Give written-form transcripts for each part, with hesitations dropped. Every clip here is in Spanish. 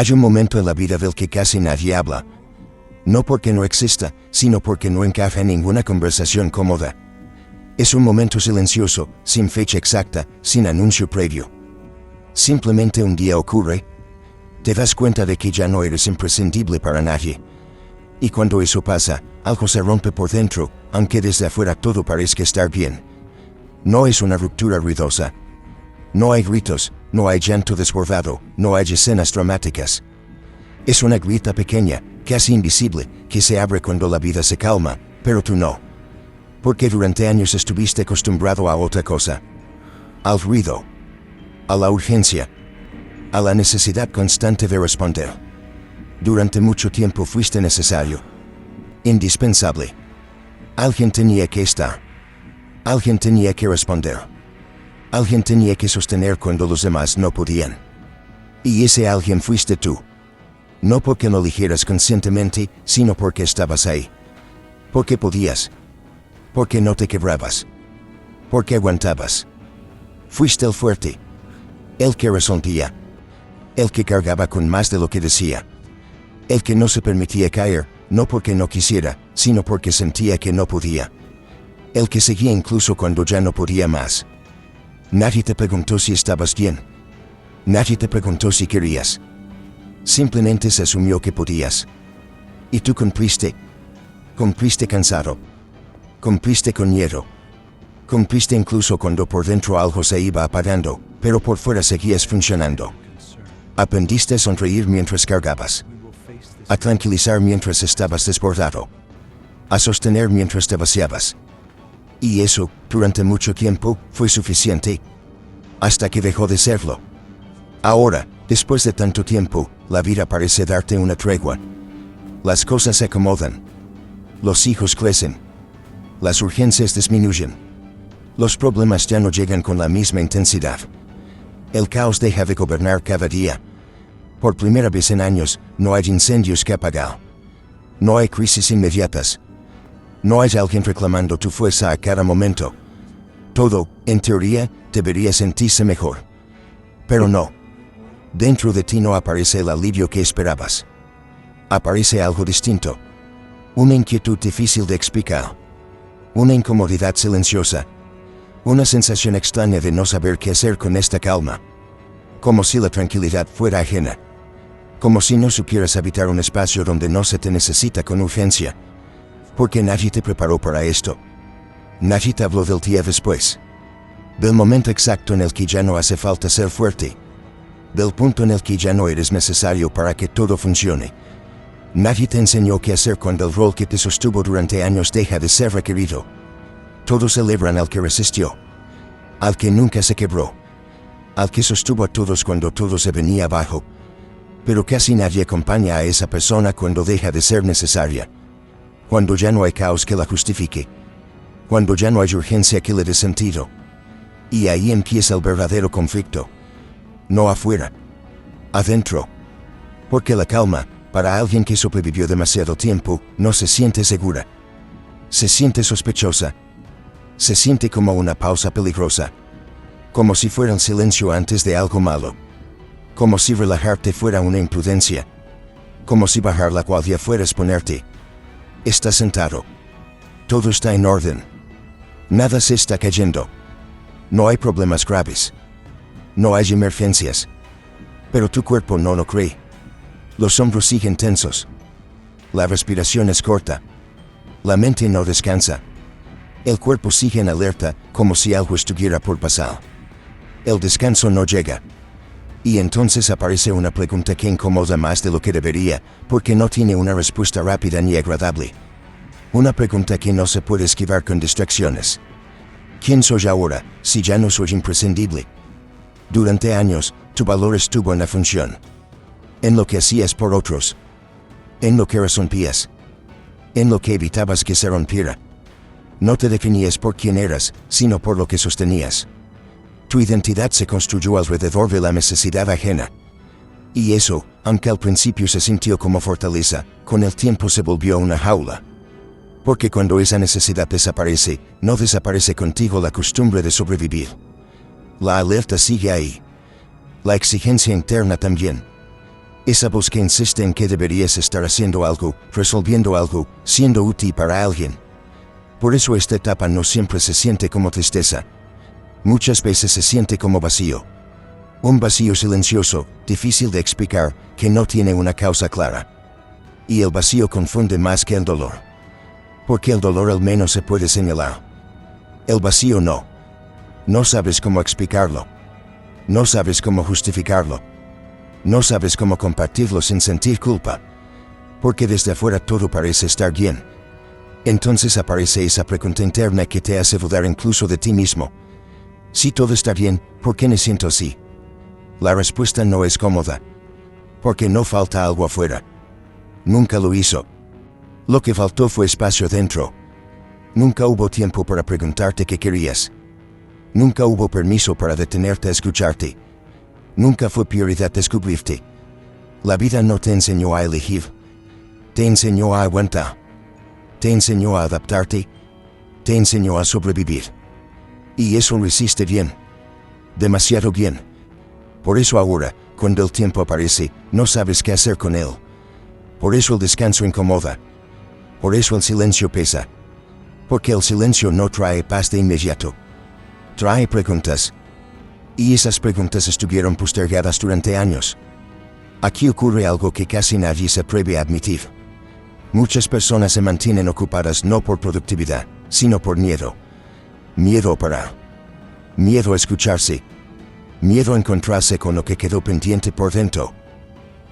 Hay un momento en la vida del que casi nadie habla. No porque no exista, sino porque no encaja en ninguna conversación cómoda. Es un momento silencioso, sin fecha exacta, sin anuncio previo. Simplemente un día ocurre. Te das cuenta de que ya no eres imprescindible para nadie. Y cuando eso pasa, algo se rompe por dentro, aunque desde afuera todo parezca estar bien. No es una ruptura ruidosa. No hay gritos, no hay llanto desbordado, no hay escenas dramáticas. Es una grita pequeña, casi invisible, que se abre cuando la vida se calma, pero tú no. Porque durante años estuviste acostumbrado a otra cosa. Al ruido. A la urgencia. A la necesidad constante de responder. Durante mucho tiempo fuiste necesario. Indispensable. Alguien tenía que estar. Alguien tenía que responder. Alguien tenía que sostener cuando los demás no podían. Y ese alguien fuiste tú. No porque lo eligieras conscientemente, sino porque estabas ahí. Porque podías. Porque no te quebrabas. Porque aguantabas. Fuiste el fuerte. El que resolvía. El que cargaba con más de lo que decía. El que no se permitía caer, no porque no quisiera, sino porque sentía que no podía. El que seguía incluso cuando ya no podía más. Nadie te preguntó si estabas bien. Nadie te preguntó si querías. Simplemente se asumió que podías. Y tú cumpliste. Cumpliste cansado. Cumpliste con miedo. Cumpliste incluso cuando por dentro algo se iba apagando, pero por fuera seguías funcionando. Aprendiste a sonreír mientras cargabas. A tranquilizar mientras estabas desbordado. A sostener mientras te vaciabas. Y eso, durante mucho tiempo, fue suficiente. Hasta que dejó de serlo. Ahora, después de tanto tiempo, la vida parece darte una tregua. Las cosas se acomodan. Los hijos crecen. Las urgencias disminuyen. Los problemas ya no llegan con la misma intensidad. El caos deja de gobernar cada día. Por primera vez en años, no hay incendios que apagar. No hay crisis inmediatas. No hay alguien reclamando tu fuerza a cada momento. Todo, en teoría, debería sentirse mejor. Pero no. Dentro de ti no aparece el alivio que esperabas. Aparece algo distinto. Una inquietud difícil de explicar. Una incomodidad silenciosa. Una sensación extraña de no saber qué hacer con esta calma. Como si la tranquilidad fuera ajena. Como si no supieras habitar un espacio donde no se te necesita con urgencia. Porque nadie te preparó para esto. Nadie te habló del día después. Del momento exacto en el que ya no hace falta ser fuerte. Del punto en el que ya no eres necesario para que todo funcione. Nadie te enseñó qué hacer cuando el rol que te sostuvo durante años deja de ser requerido. Todos celebran al que resistió. Al que nunca se quebró. Al que sostuvo a todos cuando todo se venía abajo. Pero casi nadie acompaña a esa persona cuando deja de ser necesaria. Cuando ya no hay caos que la justifique. Cuando ya no hay urgencia que le dé sentido. Y ahí empieza el verdadero conflicto. No afuera. Adentro. Porque la calma, para alguien que sobrevivió demasiado tiempo, no se siente segura. Se siente sospechosa. Se siente como una pausa peligrosa. Como si fuera un silencio antes de algo malo. Como si relajarte fuera una imprudencia. Como si bajar la guardia fuera exponerte. Estás sentado. Todo está en orden. Nada se está cayendo. No hay problemas graves. No hay emergencias. Pero tu cuerpo no lo cree. Los hombros siguen tensos. La respiración es corta. La mente no descansa. El cuerpo sigue en alerta, como si algo estuviera por pasar. El descanso no llega. Y entonces aparece una pregunta que incomoda más de lo que debería, porque no tiene una respuesta rápida ni agradable. Una pregunta que no se puede esquivar con distracciones. ¿Quién soy ahora, si ya no soy imprescindible? Durante años, tu valor estuvo en la función. En lo que hacías por otros. En lo que rompías. En lo que evitabas que se rompiera. No te definías por quién eras, sino por lo que sostenías. Tu identidad se construyó alrededor de la necesidad ajena. Y eso, aunque al principio se sintió como fortaleza, con el tiempo se volvió una jaula. Porque cuando esa necesidad desaparece, no desaparece contigo la costumbre de sobrevivir. La alerta sigue ahí. La exigencia interna también. Esa voz que insiste en que deberías estar haciendo algo, resolviendo algo, siendo útil para alguien. Por eso esta etapa no siempre se siente como tristeza. Muchas veces se siente como vacío. Un vacío silencioso, difícil de explicar, que no tiene una causa clara. Y el vacío confunde más que el dolor. Porque el dolor al menos se puede señalar. El vacío no. No sabes cómo explicarlo. No sabes cómo justificarlo. No sabes cómo compartirlo sin sentir culpa. Porque desde afuera todo parece estar bien. Entonces aparece esa pregunta interna que te hace dudar incluso de ti mismo. Si todo está bien, ¿por qué me siento así? La respuesta no es cómoda. Porque no falta algo afuera. Nunca lo hizo. Lo que faltó fue espacio dentro. Nunca hubo tiempo para preguntarte qué querías. Nunca hubo permiso para detenerte a escucharte. Nunca fue prioridad descubrirte. La vida no te enseñó a elegir. Te enseñó a aguantar. Te enseñó a adaptarte. Te enseñó a sobrevivir. Y eso lo hiciste bien. Demasiado bien. Por eso ahora, cuando el tiempo aparece, no sabes qué hacer con él. Por eso el descanso incomoda. Por eso el silencio pesa. Porque el silencio no trae paz de inmediato. Trae preguntas. Y esas preguntas estuvieron postergadas durante años. Aquí ocurre algo que casi nadie se atreve a admitir. Muchas personas se mantienen ocupadas no por productividad, sino por miedo. Miedo a parar. Miedo a escucharse. Miedo a encontrarse con lo que quedó pendiente por dentro.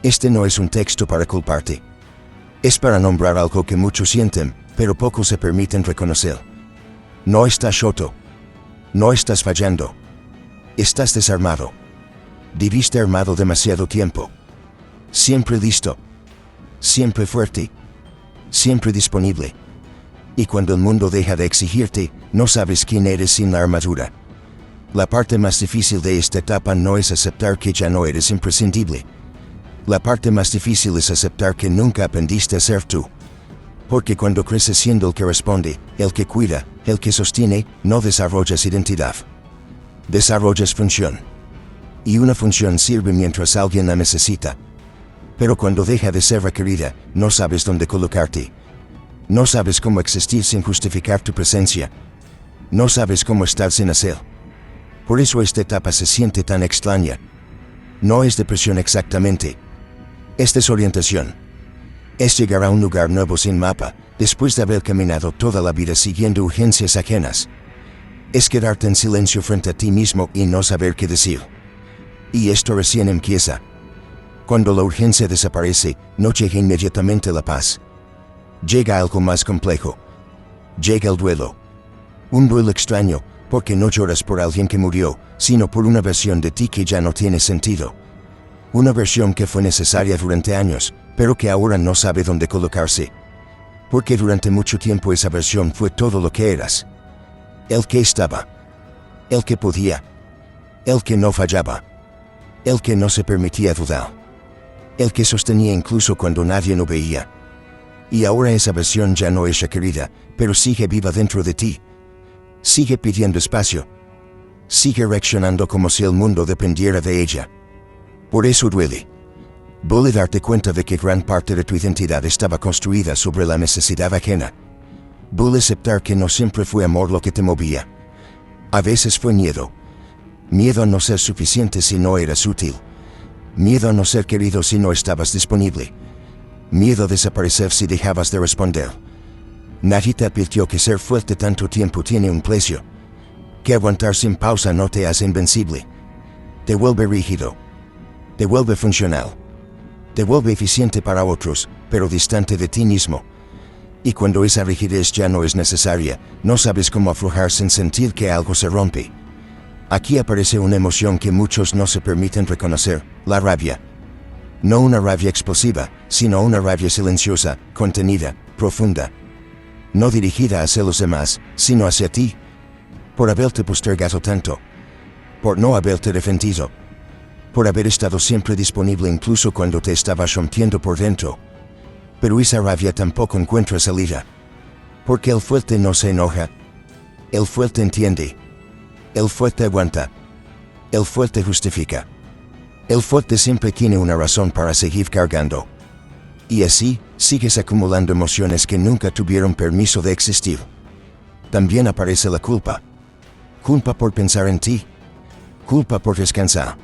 Este no es un texto para culparte. Es para nombrar algo que muchos sienten, pero pocos se permiten reconocer. No estás roto. No estás fallando. Estás desarmado. Viviste armado demasiado tiempo. Siempre listo. Siempre fuerte. Siempre disponible. Y cuando el mundo deja de exigirte, no sabes quién eres sin la armadura. La parte más difícil de esta etapa no es aceptar que ya no eres imprescindible. La parte más difícil es aceptar que nunca aprendiste a ser tú. Porque cuando creces siendo el que responde, el que cuida, el que sostiene, no desarrollas identidad. Desarrollas función. Y una función sirve mientras alguien la necesita. Pero cuando deja de ser requerida, no sabes dónde colocarte. No sabes cómo existir sin justificar tu presencia. No sabes cómo estar sin hacer. Por eso esta etapa se siente tan extraña. No es depresión exactamente. Es desorientación. Es llegar a un lugar nuevo sin mapa, después de haber caminado toda la vida siguiendo urgencias ajenas. Es quedarte en silencio frente a ti mismo y no saber qué decir. Y esto recién empieza. Cuando la urgencia desaparece, no llega inmediatamente la paz. Llega algo más complejo. Llega el duelo. Un duelo extraño, porque no lloras por alguien que murió, sino por una versión de ti que ya no tiene sentido. Una versión que fue necesaria durante años, pero que ahora no sabe dónde colocarse. Porque durante mucho tiempo esa versión fue todo lo que eras. El que estaba. El que podía. El que no fallaba. El que no se permitía dudar. El que sostenía incluso cuando nadie lo veía. Y ahora esa versión ya no es requerida, pero sigue viva dentro de ti. Sigue pidiendo espacio. Sigue reaccionando como si el mundo dependiera de ella. Por eso duele. Duele darte cuenta de que gran parte de tu identidad estaba construida sobre la necesidad ajena. Duele aceptar que no siempre fue amor lo que te movía. A veces fue miedo. Miedo a no ser suficiente si no eras útil. Miedo a no ser querido si no estabas disponible. Miedo a desaparecer si dejabas de responder. Nadie te advirtió que ser fuerte tanto tiempo tiene un precio. Que aguantar sin pausa no te hace invencible. Te vuelve rígido. Te vuelve funcional. Te vuelve eficiente para otros, pero distante de ti mismo. Y cuando esa rigidez ya no es necesaria, no sabes cómo aflojar sin sentir que algo se rompe. Aquí aparece una emoción que muchos no se permiten reconocer, la rabia. No una rabia explosiva, sino una rabia silenciosa, contenida, profunda. No dirigida hacia los demás, sino hacia ti. Por haberte postergado tanto. Por no haberte defendido. Por haber estado siempre disponible incluso cuando te estabas rompiendo por dentro. Pero esa rabia tampoco encuentra salida. Porque el fuerte no se enoja. El fuerte entiende. El fuerte aguanta. El fuerte justifica. El fuerte siempre tiene una razón para seguir cargando. Y así, sigues acumulando emociones que nunca tuvieron permiso de existir. También aparece la culpa. Culpa por pensar en ti. Culpa por descansar.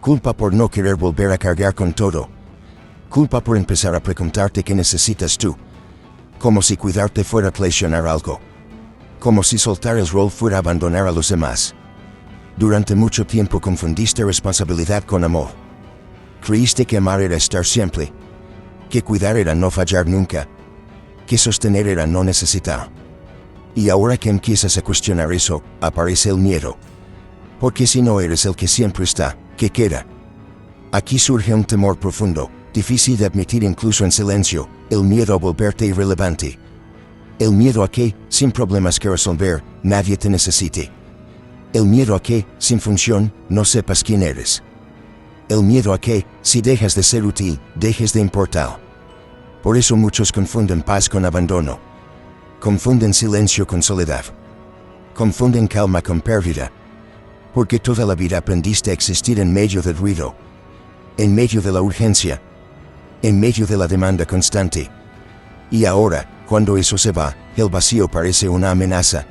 Culpa por no querer volver a cargar con todo. Culpa por empezar a preguntarte qué necesitas tú. Como si cuidarte fuera traicionar algo. Como si soltar el rol fuera abandonar a los demás. Durante mucho tiempo confundiste responsabilidad con amor. Creíste que amar era estar siempre. Que cuidar era no fallar nunca. Que sostener era no necesitar. Y ahora que empiezas a cuestionar eso, aparece el miedo. Porque si no eres el que siempre está, ¿qué queda? Aquí surge un temor profundo, difícil de admitir incluso en silencio, el miedo a volverte irrelevante. El miedo a que, sin problemas que resolver, nadie te necesite. El miedo a que, sin función, no sepas quién eres. El miedo a que, si dejas de ser útil, dejes de importar. Por eso muchos confunden paz con abandono. Confunden silencio con soledad. Confunden calma con pérdida. Porque toda la vida aprendiste a existir en medio del ruido. En medio de la urgencia. En medio de la demanda constante. Y ahora, cuando eso se va, el vacío parece una amenaza.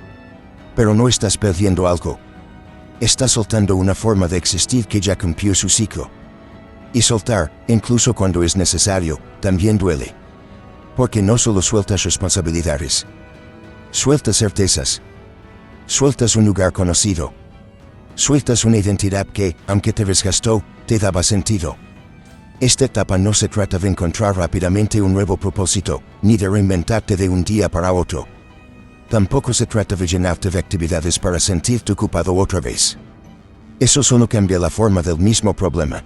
Pero no estás perdiendo algo. Estás soltando una forma de existir que ya cumplió su ciclo. Y soltar, incluso cuando es necesario, también duele. Porque no solo sueltas responsabilidades. Sueltas certezas. Sueltas un lugar conocido. Sueltas una identidad que, aunque te desgastó, te daba sentido. Esta etapa no se trata de encontrar rápidamente un nuevo propósito, ni de reinventarte de un día para otro. Tampoco se trata de llenarte de actividades para sentirte ocupado otra vez. Eso solo cambia la forma del mismo problema.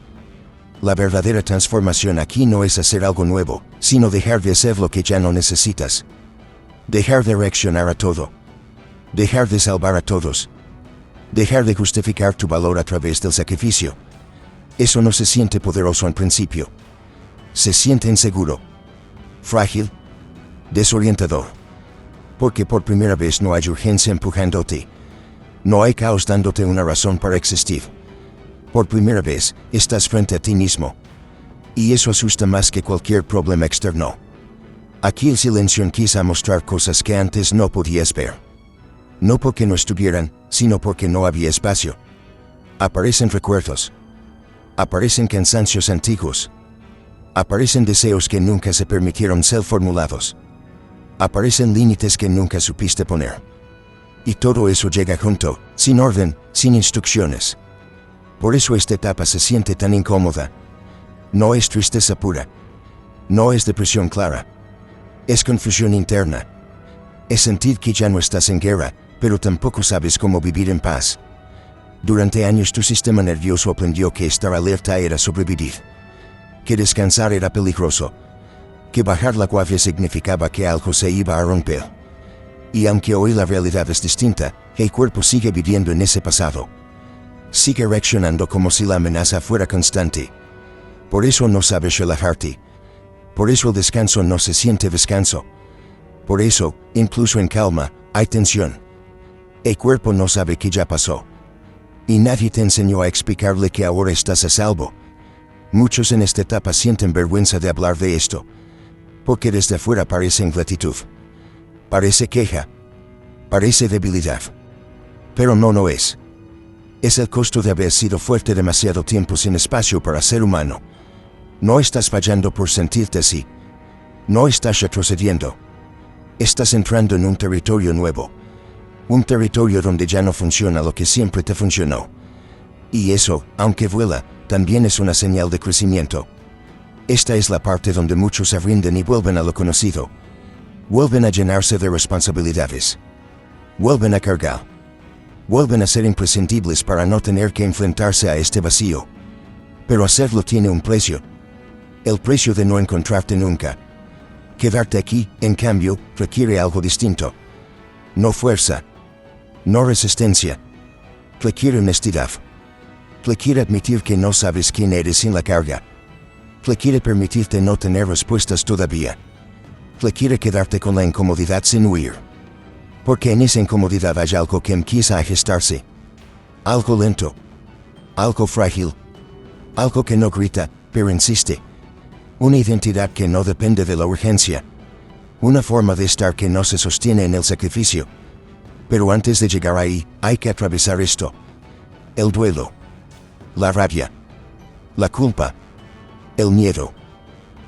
La verdadera transformación aquí no es hacer algo nuevo, sino dejar de hacer lo que ya no necesitas. Dejar de reaccionar a todo. Dejar de salvar a todos. Dejar de justificar tu valor a través del sacrificio. Eso no se siente poderoso en principio. Se siente inseguro. Frágil. Desorientador. Porque por primera vez no hay urgencia empujándote. No hay caos dándote una razón para existir. Por primera vez, estás frente a ti mismo. Y eso asusta más que cualquier problema externo. Aquí el silencio empieza a mostrar cosas que antes no podías ver. No porque no estuvieran, sino porque no había espacio. Aparecen recuerdos. Aparecen cansancios antiguos. Aparecen deseos que nunca se permitieron ser formulados. Aparecen límites que nunca supiste poner. Y todo eso llega junto, sin orden, sin instrucciones. Por eso esta etapa se siente tan incómoda. No es tristeza pura. No es depresión clara. Es confusión interna. Es sentir que ya no estás en guerra, pero tampoco sabes cómo vivir en paz. Durante años tu sistema nervioso aprendió que estar alerta era sobrevivir. Que descansar era peligroso. Que bajar la guardia significaba que algo se iba a romper. Y aunque hoy la realidad es distinta, el cuerpo sigue viviendo en ese pasado. Sigue reaccionando como si la amenaza fuera constante. Por eso no sabes relajarte. Por eso el descanso no se siente descanso. Por eso, incluso en calma, hay tensión. El cuerpo no sabe que ya pasó. Y nadie te enseñó a explicarle que ahora estás a salvo. Muchos en esta etapa sienten vergüenza de hablar de esto. Porque desde afuera parece ingratitud. Parece queja. Parece debilidad. Pero no es. Es el costo de haber sido fuerte demasiado tiempo sin espacio para ser humano. No estás fallando por sentirte así. No estás retrocediendo. Estás entrando en un territorio nuevo. Un territorio donde ya no funciona lo que siempre te funcionó. Y eso, aunque vuela, también es una señal de crecimiento. Esta es la parte donde muchos se rinden y vuelven a lo conocido. Vuelven a llenarse de responsabilidades. Vuelven a cargar. Vuelven a ser imprescindibles para no tener que enfrentarse a este vacío. Pero hacerlo tiene un precio. El precio de no encontrarte nunca. Quedarte aquí, en cambio, requiere algo distinto. No fuerza. No resistencia. Requiere honestidad. Requiere admitir que no sabes quién eres sin la carga. Requiere permitirte no tener respuestas todavía. Requiere quedarte con la incomodidad sin huir. Porque en esa incomodidad hay algo que empieza a gestarse. Algo lento. Algo frágil. Algo que no grita, pero insiste. Una identidad que no depende de la urgencia. Una forma de estar que no se sostiene en el sacrificio. Pero antes de llegar ahí, hay que atravesar esto. El duelo. La rabia. La culpa. El miedo.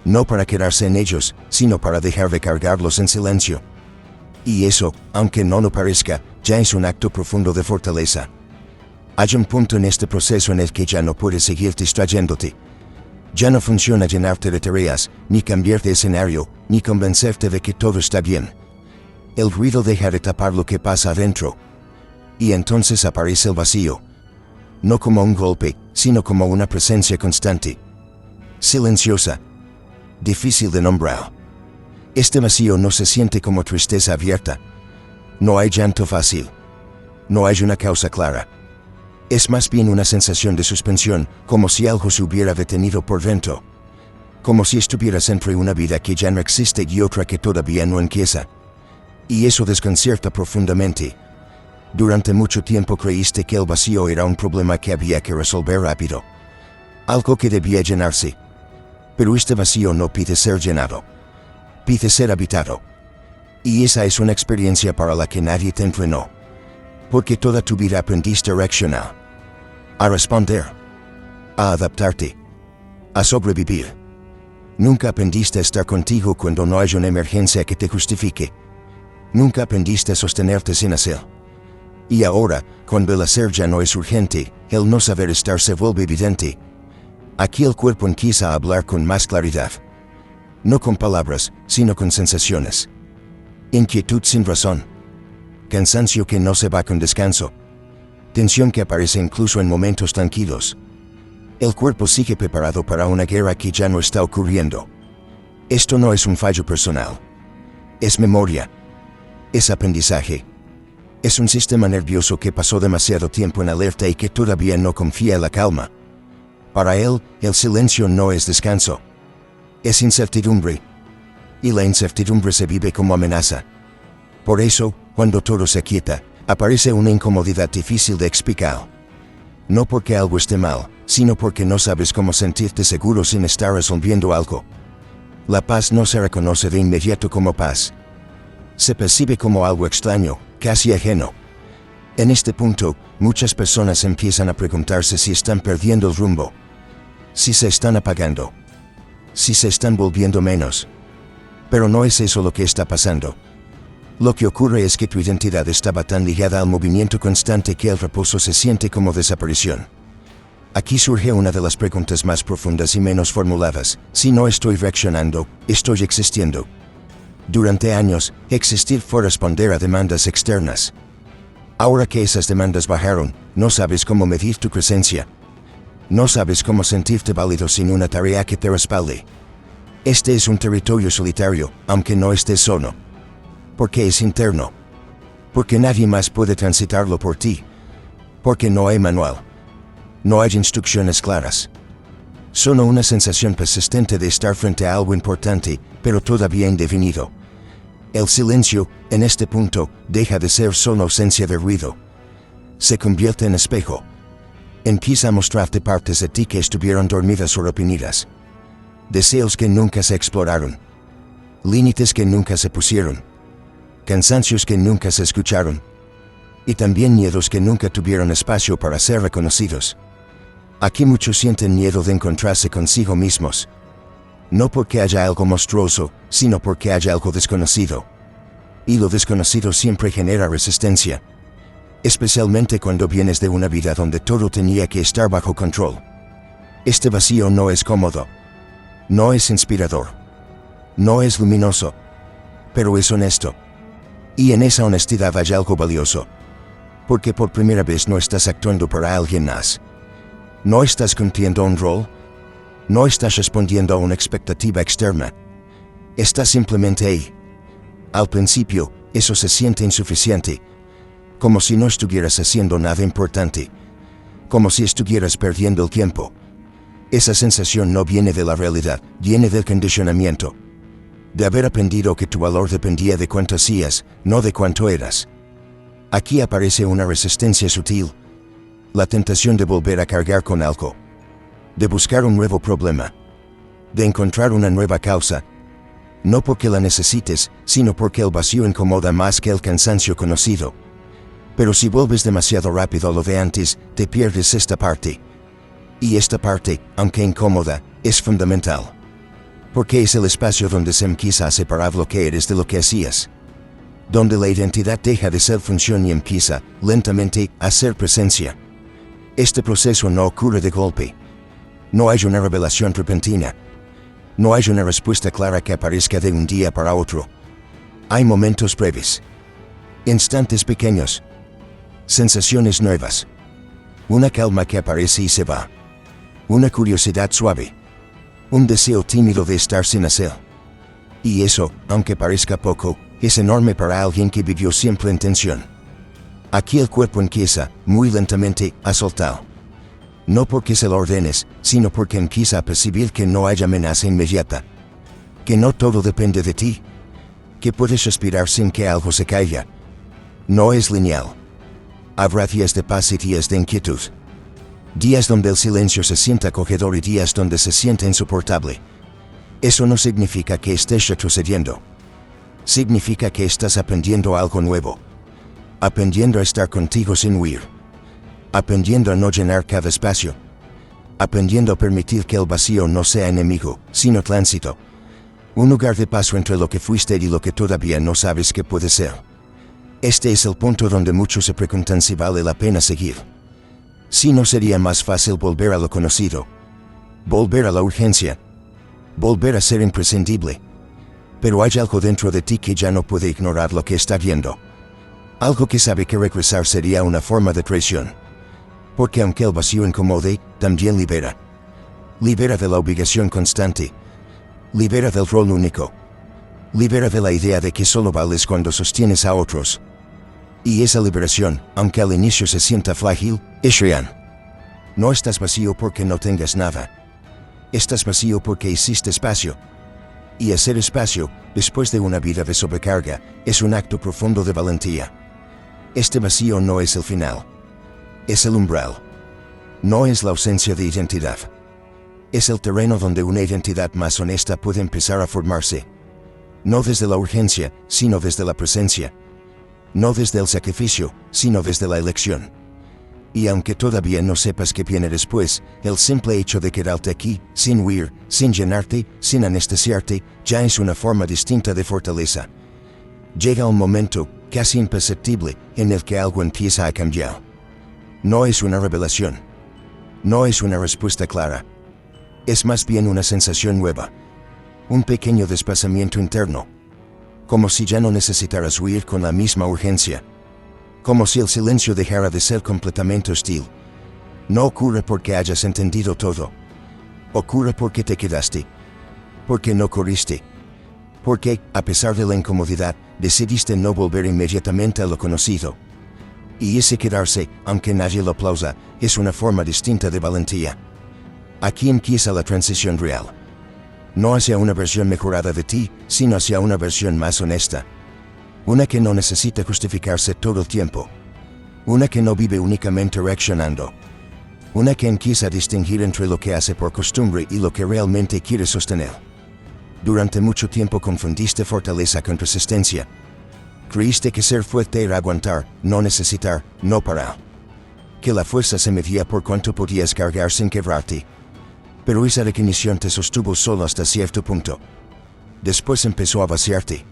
No para quedarse en ellos, sino para dejar de cargarlos en silencio. Y eso, aunque no lo parezca, ya es un acto profundo de fortaleza. Hay un punto en este proceso en el que ya no puedes seguir distrayéndote. Ya no funciona llenarte de tareas, ni cambiar de escenario, ni convencerte de que todo está bien. El ruido deja de tapar lo que pasa adentro. Y entonces aparece el vacío. No como un golpe, sino como una presencia constante. Silenciosa. Difícil de nombrar. Este vacío no se siente como tristeza abierta. No hay llanto fácil. No hay una causa clara. Es más bien una sensación de suspensión, como si algo se hubiera detenido por dentro. Como si estuvieras entre una vida que ya no existe y otra que todavía no empieza. Y eso desconcierta profundamente. Durante mucho tiempo creíste que el vacío era un problema que había que resolver rápido. Algo que debía llenarse. Pero este vacío no pide ser llenado. Pide ser habitado. Y esa es una experiencia para la que nadie te entrenó. Porque toda tu vida aprendiste a reaccionar. A responder. A adaptarte. A sobrevivir. Nunca aprendiste a estar contigo cuando no hay una emergencia que te justifique. Nunca aprendiste a sostenerte sin hacer. Y ahora, cuando el hacer ya no es urgente, el no saber estar se vuelve evidente. Aquí el cuerpo empieza a hablar con más claridad. No con palabras, sino con sensaciones. Inquietud sin razón. Cansancio que no se va con descanso. Tensión que aparece incluso en momentos tranquilos. El cuerpo sigue preparado para una guerra que ya no está ocurriendo. Esto no es un fallo personal. Es memoria. Es aprendizaje. Es un sistema nervioso que pasó demasiado tiempo en alerta y que todavía no confía en la calma. Para él, el silencio no es descanso. Es incertidumbre. Y la incertidumbre se vive como amenaza. Por eso, cuando todo se quieta, aparece una incomodidad difícil de explicar. No porque algo esté mal, sino porque no sabes cómo sentirte seguro sin estar resolviendo algo. La paz no se reconoce de inmediato como paz. Se percibe como algo extraño, casi ajeno. En este punto, muchas personas empiezan a preguntarse si están perdiendo el rumbo. Si se están apagando. Si se están volviendo menos. Pero no es eso lo que está pasando. Lo que ocurre es que tu identidad estaba tan ligada al movimiento constante que el reposo se siente como desaparición. Aquí surge una de las preguntas más profundas y menos formuladas. Si no estoy reaccionando, estoy existiendo. Durante años, existir fue responder a demandas externas. Ahora que esas demandas bajaron, no sabes cómo medir tu presencia. No sabes cómo sentirte válido sin una tarea que te respalde. Este es un territorio solitario, aunque no estés solo. Porque es interno. Porque nadie más puede transitarlo por ti. Porque no hay manual. No hay instrucciones claras. Solo una sensación persistente de estar frente a algo importante, pero todavía indefinido. El silencio, en este punto, deja de ser solo ausencia de ruido. Se convierte en espejo. Empieza a mostrarte partes de ti que estuvieron dormidas o reprimidas. Deseos que nunca se exploraron. Límites que nunca se pusieron. Cansancios que nunca se escucharon. Y también miedos que nunca tuvieron espacio para ser reconocidos. Aquí muchos sienten miedo de encontrarse consigo mismos. No porque haya algo monstruoso, sino porque haya algo desconocido. Y lo desconocido siempre genera resistencia. Especialmente cuando vienes de una vida donde todo tenía que estar bajo control. Este vacío no es cómodo. No es inspirador. No es luminoso. Pero es honesto. Y en esa honestidad hay algo valioso. Porque por primera vez no estás actuando para alguien más. No estás cumpliendo un rol. No estás respondiendo a una expectativa externa. Estás simplemente ahí. Al principio, eso se siente insuficiente. Como si no estuvieras haciendo nada importante. Como si estuvieras perdiendo el tiempo. Esa sensación no viene de la realidad, viene del condicionamiento. De haber aprendido que tu valor dependía de cuánto hacías, no de cuánto eras. Aquí aparece una resistencia sutil. La tentación de volver a cargar con algo. de buscar un nuevo problema, de encontrar una nueva causa, no porque la necesites, sino porque el vacío incomoda más que el cansancio conocido. Pero si vuelves demasiado rápido a lo de antes, te pierdes esta parte. Y esta parte, aunque incómoda, es fundamental. Porque es el espacio donde se empieza a separar lo que eres de lo que hacías. Donde la identidad deja de ser función y empieza, lentamente, a ser presencia. Este proceso no ocurre de golpe. No hay una revelación repentina. No hay una respuesta clara que aparezca de un día para otro. Hay momentos breves. Instantes pequeños. Sensaciones nuevas. Una calma que aparece y se va. Una curiosidad suave. Un deseo tímido de estar sin hacer. Y eso, aunque parezca poco, es enorme para alguien que vivió siempre en tensión. Aquí el cuerpo empieza, muy lentamente, a soltar. No porque se lo ordenes, sino porque empieza a percibir que no hay amenaza inmediata. Que no todo depende de ti. Que puedes respirar sin que algo se caiga. No es lineal. Habrá días de paz y días de inquietud. Días donde el silencio se sienta acogedor y días donde se siente insoportable. Eso no significa que estés retrocediendo. Significa que estás aprendiendo algo nuevo. Aprendiendo a estar contigo sin huir. Aprendiendo a no llenar cada espacio. Aprendiendo a permitir que el vacío no sea enemigo, sino tránsito. Un lugar de paso entre lo que fuiste y lo que todavía no sabes que puede ser. Este es el punto donde muchos se preguntan si vale la pena seguir. Si no sería más fácil volver a lo conocido. Volver a la urgencia. Volver a ser imprescindible. Pero hay algo dentro de ti que ya no puede ignorar lo que está viendo. Algo que sabe que regresar sería una forma de traición. Porque aunque el vacío incomode, también libera. Libera de la obligación constante. Libera del rol único. Libera de la idea de que solo vales cuando sostienes a otros. Y esa liberación, aunque al inicio se sienta frágil, es real. No estás vacío porque no tengas nada. Estás vacío porque hiciste espacio. Y hacer espacio, después de una vida de sobrecarga, es un acto profundo de valentía. Este vacío no es el final. Es el umbral. No es la ausencia de identidad. Es el terreno donde una identidad más honesta puede empezar a formarse. No desde la urgencia, sino desde la presencia. No desde el sacrificio, sino desde la elección. Y aunque todavía no sepas qué viene después, el simple hecho de quedarte aquí, sin huir, sin llenarte, sin anestesiarte, ya es una forma distinta de fortaleza. Llega un momento, casi imperceptible, en el que algo empieza a cambiar. No es una revelación. No es una respuesta clara. Es más bien una sensación nueva. Un pequeño desplazamiento interno. Como si ya no necesitaras huir con la misma urgencia. Como si el silencio dejara de ser completamente hostil. No ocurre porque hayas entendido todo. Ocurre porque te quedaste. Porque no corriste. Porque, a pesar de la incomodidad, decidiste no volver inmediatamente a lo conocido. Y ese quedarse, aunque nadie lo aplauda, es una forma distinta de valentía. Aquí empieza la transición real. No hacia una versión mejorada de ti, sino hacia una versión más honesta. Una que no necesita justificarse todo el tiempo. Una que no vive únicamente reaccionando. Una que empieza a distinguir entre lo que hace por costumbre y lo que realmente quiere sostener. Durante mucho tiempo confundiste fortaleza con resistencia. Creíste que ser fuerte era aguantar, no necesitar, no parar. Que la fuerza se medía por cuánto podías cargar sin quebrarte. Pero esa definición te sostuvo solo hasta cierto punto. Después empezó a vaciarte.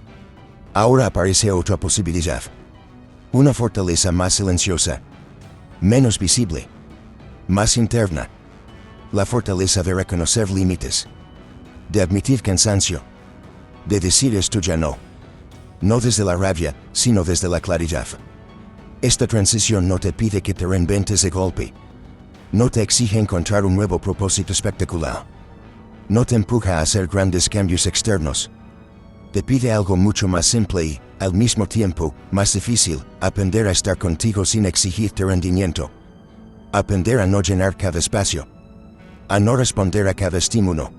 Ahora aparece otra posibilidad. Una fortaleza más silenciosa. Menos visible. Más interna. La fortaleza de reconocer límites. De admitir cansancio. De decir esto ya no. No desde la rabia, sino desde la claridad. Esta transición no te pide que te reinventes de golpe. No te exige encontrar un nuevo propósito espectacular. No te empuja a hacer grandes cambios externos. Te pide algo mucho más simple y, al mismo tiempo, más difícil: aprender a estar contigo sin exigirte rendimiento. Aprender a no llenar cada espacio. A no responder a cada estímulo.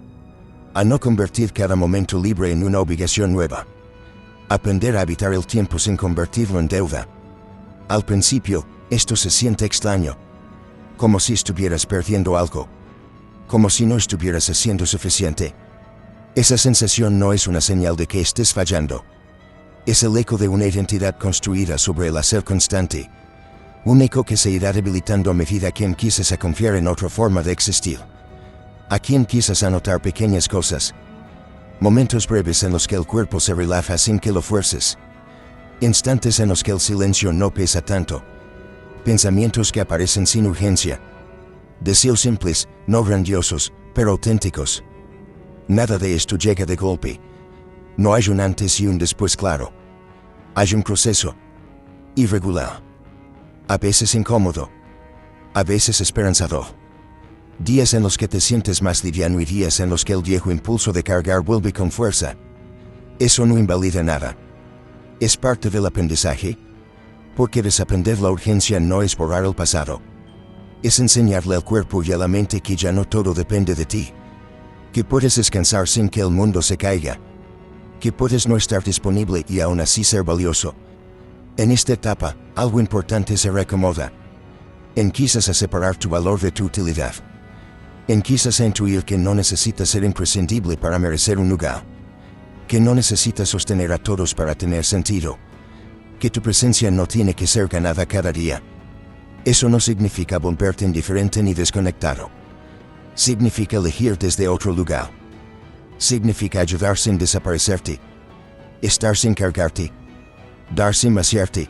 A no convertir cada momento libre en una obligación nueva. Aprender a habitar el tiempo sin convertirlo en deuda. Al principio, esto se siente extraño. Como si estuvieras perdiendo algo. como si no estuvieras haciendo suficiente. Esa sensación no es una señal de que estés fallando. Es el eco de una identidad construida sobre el hacer constante. Un eco que se irá debilitando a medida que empiezas a confiar en otra forma de existir. Aquí empiezas a notar pequeñas cosas. Momentos breves en los que el cuerpo se relaja sin que lo fuerces. Instantes en los que el silencio no pesa tanto. Pensamientos que aparecen sin urgencia. Deseos simples, no grandiosos, pero auténticos. Nada de esto llega de golpe. No hay un antes y un después claro. Hay un proceso. Irregular. A veces incómodo. A veces esperanzador. Días en los que te sientes más liviano y días en los que el viejo impulso de cargar vuelve con fuerza. Eso no invalida nada. Es parte del aprendizaje. Porque desaprender la urgencia no es borrar el pasado. Es enseñarle al cuerpo y a la mente que ya no todo depende de ti. Que puedes descansar sin que el mundo se caiga. Que puedes no estar disponible y aún así ser valioso. En esta etapa, algo importante se reacomoda. Empiezas a separar tu valor de tu utilidad. Empiezas a intuir que no necesitas ser imprescindible para merecer un lugar. Que no necesitas sostener a todos para tener sentido. Que tu presencia no tiene que ser ganada cada día. Eso no significa volverte indiferente ni desconectado. Significa elegir desde otro lugar. Significa ayudar sin desaparecerte. Estar sin cargarte. Dar sin vaciarte.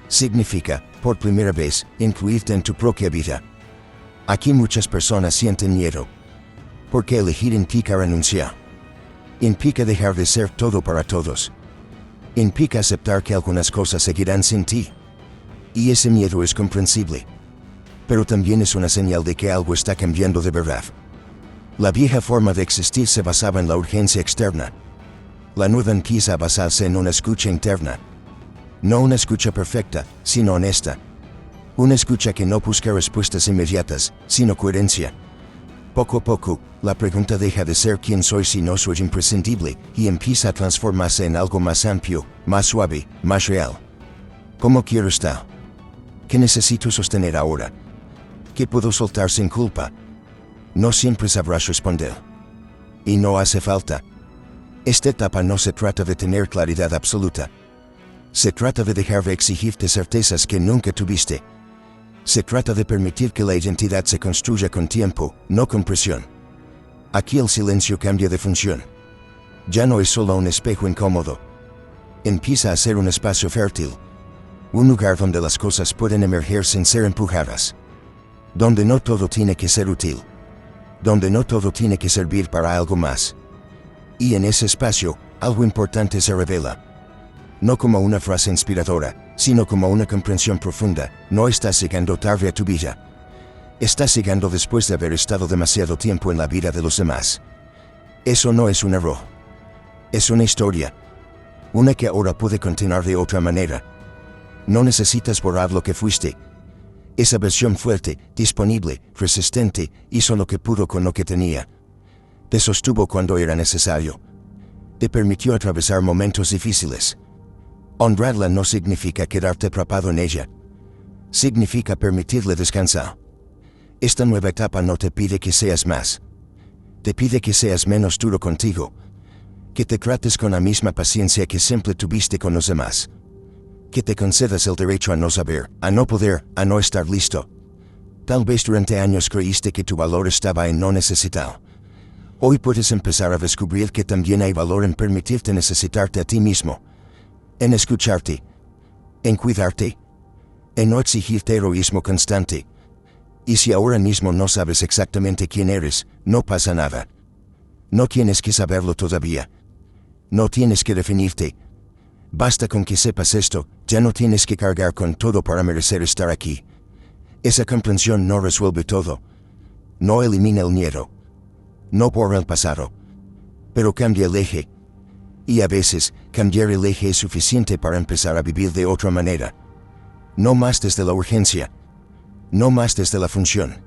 Significa, por primera vez, incluirte en tu propia vida. Aquí muchas personas sienten miedo. Porque elegir implica renunciar. Implica dejar de ser todo para todos. Implica aceptar que algunas cosas seguirán sin ti. Y ese miedo es comprensible. Pero también es una señal de que algo está cambiando de verdad. La vieja forma de existir se basaba en la urgencia externa. La nueva empieza a basarse en una escucha interna. No una escucha perfecta, sino honesta. Una escucha que no busca respuestas inmediatas, sino coherencia. Poco a poco, la pregunta deja de ser quién soy si no soy imprescindible, y empieza a transformarse en algo más amplio, más suave, más real. ¿Cómo quiero estar? ¿Qué necesito sostener ahora? ¿Qué puedo soltar sin culpa? No siempre sabrás responder. Y no hace falta. Esta etapa no se trata de tener claridad absoluta. Se trata de dejar de exigirte certezas que nunca tuviste. Se trata de permitir que la identidad se construya con tiempo, no con presión. Aquí el silencio cambia de función. Ya no es solo un espejo incómodo. Empieza a ser un espacio fértil. Un lugar donde las cosas pueden emerger sin ser empujadas. Donde no todo tiene que ser útil. Donde no todo tiene que servir para algo más. Y en ese espacio, algo importante se revela. No como una frase inspiradora, sino como una comprensión profunda. No estás llegando tarde a tu vida. Estás llegando después de haber estado demasiado tiempo en la vida de los demás. Eso no es un error. Es una historia. Una que ahora puede continuar de otra manera. No necesitas borrar lo que fuiste. Esa versión fuerte, disponible, resistente, hizo lo que pudo con lo que tenía. Te sostuvo cuando era necesario. Te permitió atravesar momentos difíciles. Honrarla no significa quedarte atrapado en ella. Significa permitirle descansar. Esta nueva etapa no te pide que seas más. Te pide que seas menos duro contigo. Que te trates con la misma paciencia que siempre tuviste con los demás. Que te concedas el derecho a no saber, a no poder, a no estar listo. Tal vez durante años creíste que tu valor estaba en no necesitar. Hoy puedes empezar a descubrir que también hay valor en permitirte necesitarte a ti mismo. En escucharte. En cuidarte. En no exigirte heroísmo constante. Y si ahora mismo no sabes exactamente quién eres, no pasa nada. No tienes que saberlo todavía. No tienes que definirte. Basta con que sepas esto, ya no tienes que cargar con todo para merecer estar aquí. Esa comprensión no resuelve todo. No elimina el miedo. No borra el pasado. Pero cambia el eje. Y a veces, cambiar el eje es suficiente para empezar a vivir de otra manera. No más desde la urgencia. No más desde la función.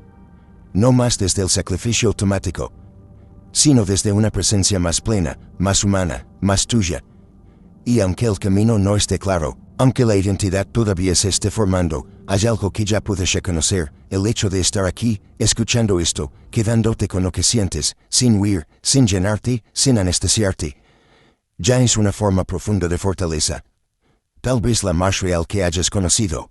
No más desde el sacrificio automático. Sino desde una presencia más plena, más humana, más tuya. Y aunque el camino no esté claro, Aunque la identidad todavía se esté formando, hay algo que ya puedes reconocer, el hecho de estar aquí, escuchando esto, quedándote con lo que sientes, sin huir, sin llenarte, sin anestesiarte. Ya es una forma profunda de fortaleza. Tal vez la más real que hayas conocido.